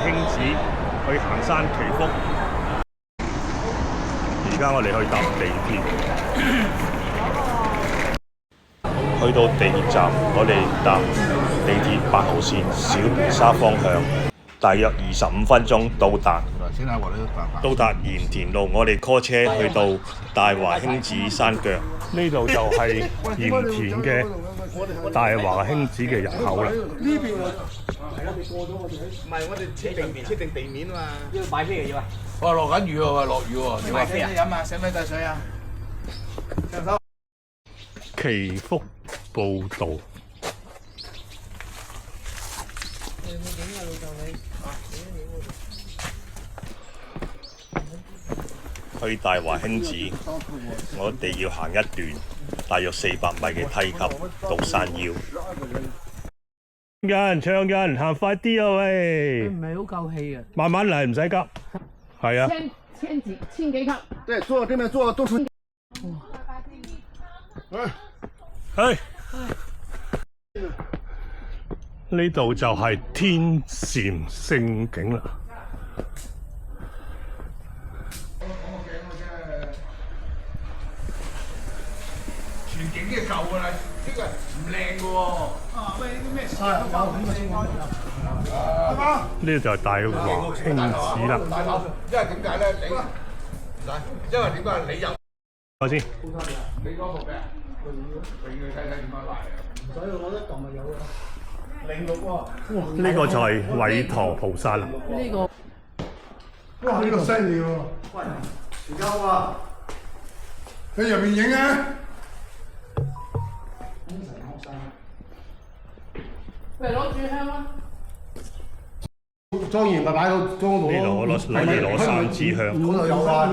興寺去行山祈福。而家我哋去搭地鐵，去到地鐵站，我哋搭地鐵8號線小梅沙方向，大約25分鐘到達。到達鹽田路，我哋 call 車去到大華興寺山腳。呢度就係鹽田嘅大華興寺嘅入口啦。呢邊啊，係啦，你過咗我哋喺，唔係我哋設定地面啊嘛。要買飛嘅要啊。哇，落緊雨喎，落雨喎。你買飛啊？飲啊？使唔使帶水啊？收唔收？祈福報道。你有冇影啊，老豆你？去大華興寺，我哋要行一段大約400米嘅梯級到山腰。有人唱緊，行快啲啊喂！唔係好夠氣啊！慢慢嚟，唔使急。係啊。千幾級。對，坐這邊坐都是。係。呢度就係天禪聖境啦。全景嘅舊㗎啦，呢個唔靚㗎喎。啊，喂，呢啲咩事啊？呢度就係大華興寺啦。因為點解咧？因為點解你入？我先。你嗰部咩？俾佢睇睇點樣賣啊？唔使，我覺得撳咪有啦。06喎。呢個就係韋陀菩薩啦。呢個。哇！呢個犀利喎。喂，時間啊！喺入面影啊！喂，攞住香啊！莊嚴咪擺到莊度咯。呢度我攞3支香。嗰度有啊。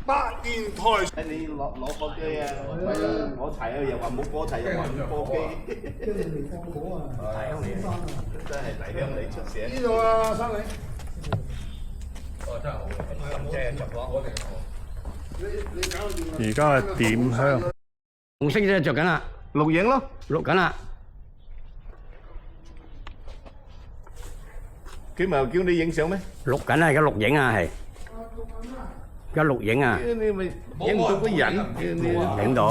百年台。你攞波機啊！攞齊啊！又話冇波齊，又話冇波機。跟住未放火啊！大鄉里，真係大鄉里出寫。呢度啊，山里。哦，真係好嘅，正入咗我哋。而家係點香，紅色啫，着緊啦，錄影咯，錄緊啦。佢咪又叫你影相咩？錄緊啊，而家錄影啊，係。而家錄影啊。你咪影唔到個人，影到，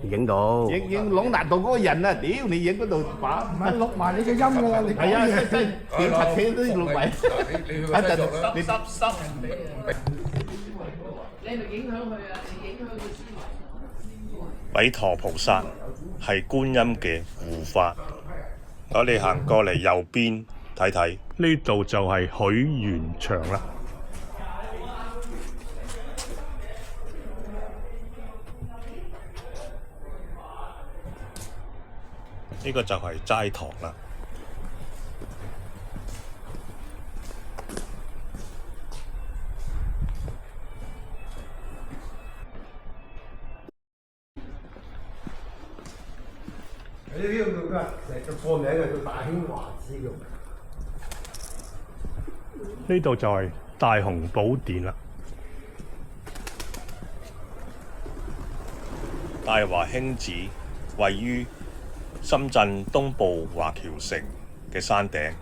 影到。影朗達道嗰個人啊！屌你影嗰度把，唔係錄埋你嘅音㗎啦，你係啊，真係電察車都錄埋。一陣你濕你咪影響佢啊！你影響佢思維。韋陀菩薩係觀音嘅護法。我哋行過嚟右邊睇睇，呢度就係許願牆啦。呢個就係齋堂啦。呢個叫成個貨名叫大興華寺嘅。呢度就係大雄寶殿啦。大華興寺位於深圳東部華僑城嘅山頂，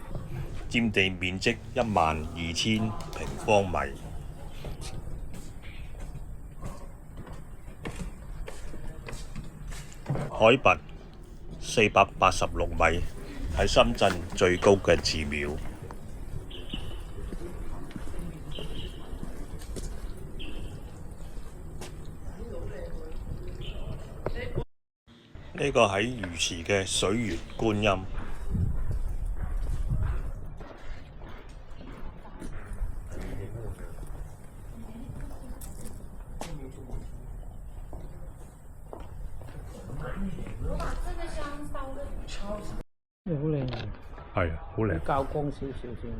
佔地面積12000平方米，海拔486米，係深圳最高嘅寺廟。呢個喺魚池嘅水月觀音。好靚啊！係啊，好靚。較光少少先。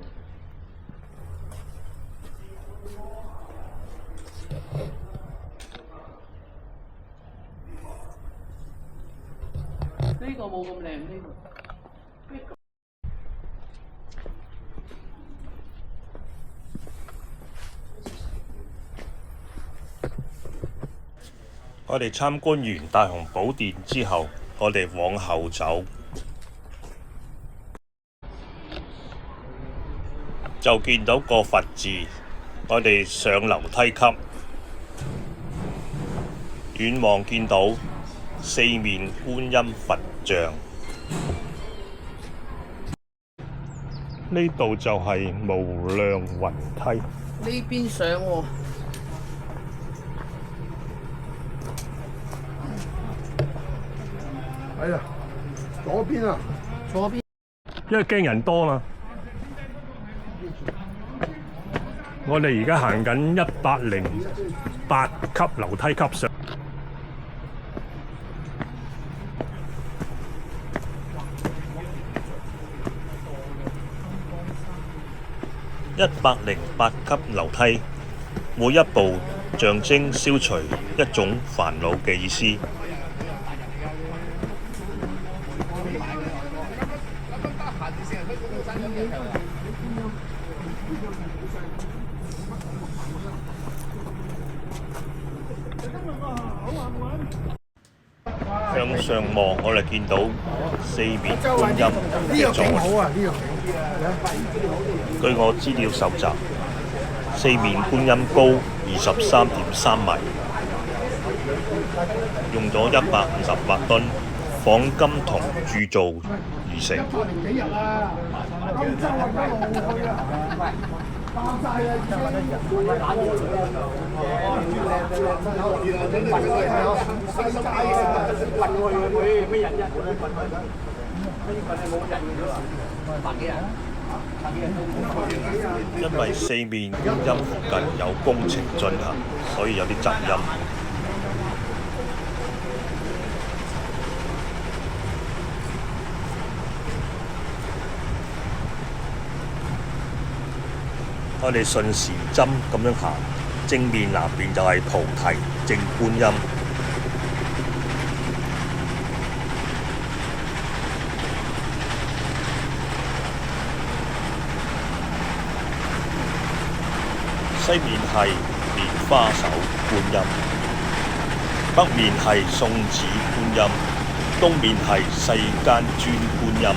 呢個冇咁靚，呢個。我哋參觀完大雄寶殿之後，我哋往後走，就見到個佛字。我哋上樓梯級，遠望見到四面觀音佛像。呢度就係無量雲梯。呢邊上喎。哎呀，左邊啊，左邊。因為驚人多嘛。我哋而家行緊108級樓梯級上。108級樓梯，每一步象徵消除一種煩惱嘅意思。向上望，我哋見到四面觀音嘅座位。據我資料搜集，四面觀音高23.3米，用咗158噸仿金銅鑄造而成。因為四面觀音附近有工程進行，所以有啲雜音。我哋順時針咁樣行，正面南邊就係菩提正觀音。西面係蓮花手觀音，北面係送子觀音，東面係世間尊觀音。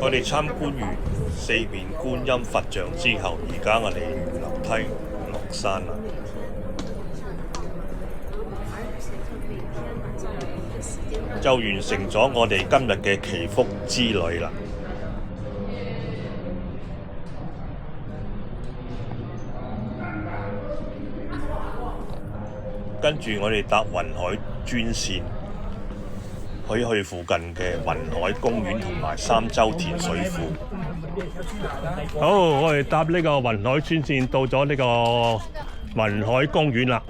我哋參觀完四面觀音佛像之後，而家我哋樓梯落山啦。就完成咗我哋今日嘅祈福之旅啦。跟住我哋搭雲海專線，可以去附近嘅雲海公園同埋三洲甜水庫。好，我哋搭呢個雲海專線到咗呢個雲海公園啦。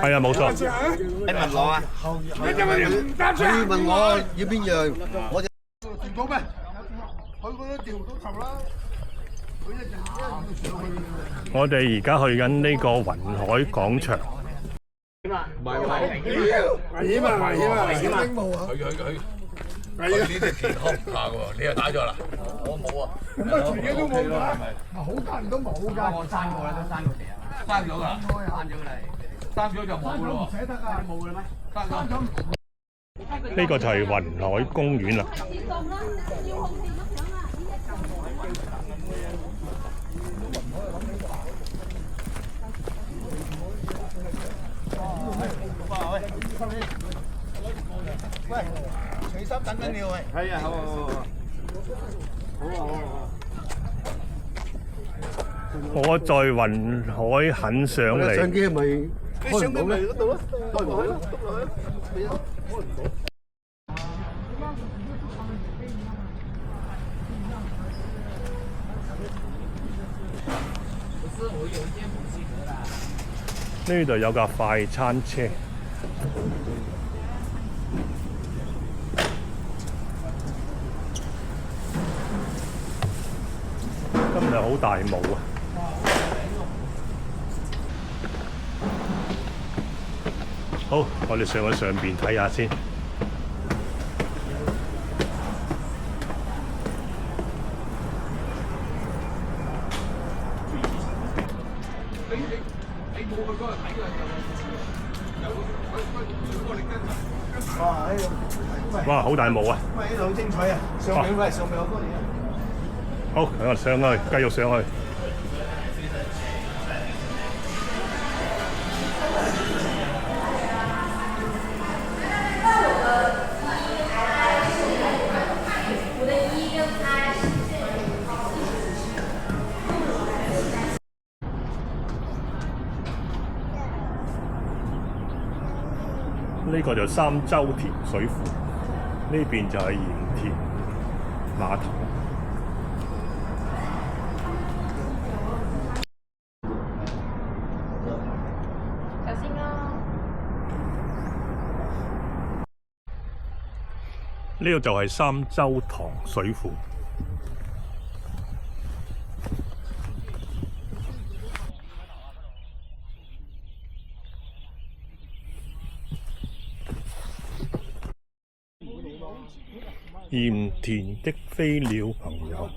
係啊，冇錯。你問我啊？佢問我要邊樣，我就調到咩？佢嗰啲調到頭啦。我哋而家去緊呢個雲海廣場。危險啊！佢呢啲健康下喎，你又打咗啦？我冇啊，乜自己都冇㗎，好多人都冇㗎。我刪過啦，都刪過地啊，刪咗㗎，刪咗啦，刪咗就冇㗎咯。唔捨得㗎，冇㗎啦咩？刪咗。呢個就係雲海公園啦。喂，隨心等緊你喂。係啊，好。我在雲海很想你。相機係咪你上邊咪嗰度咯，開唔開咯？開唔到。呢度有架快餐車。今日好大霧啊！好，我哋上去上邊睇下先。哇！好大霧啊！喂，呢度好精彩啊！上面喂，上面好多嘢。好，我上去，繼續上去。呢個就三洲田水庫，呢邊就係鹽田碼頭。首先啦，呢個就係三洲塘水庫。鹽田的飛鳥朋友。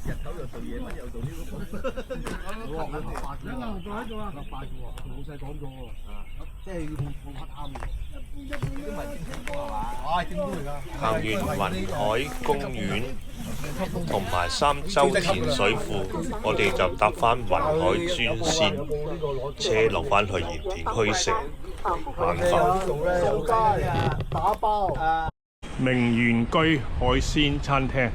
日頭又做嘢，晚又做呢個。我喺度啊，老細講咗喎，即係要放黑啱嘅。都唔係正宗係嘛？係正宗嚟㗎。行完雲海公園同埋三洲田水庫，我哋就搭返雲海專線車落返去鹽田墟食晚飯。打包。明園居海鮮餐廳。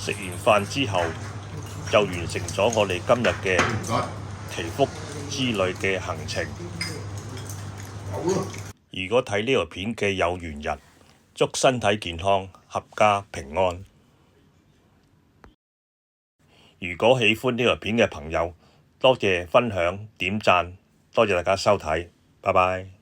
食完飯之後，就完成咗我哋今日嘅祈福之旅嘅行程。如果睇呢條片嘅有緣人，祝身體健康，合家平安。如果喜歡呢條片嘅朋友，多謝分享、點讚，多謝大家收睇，拜拜。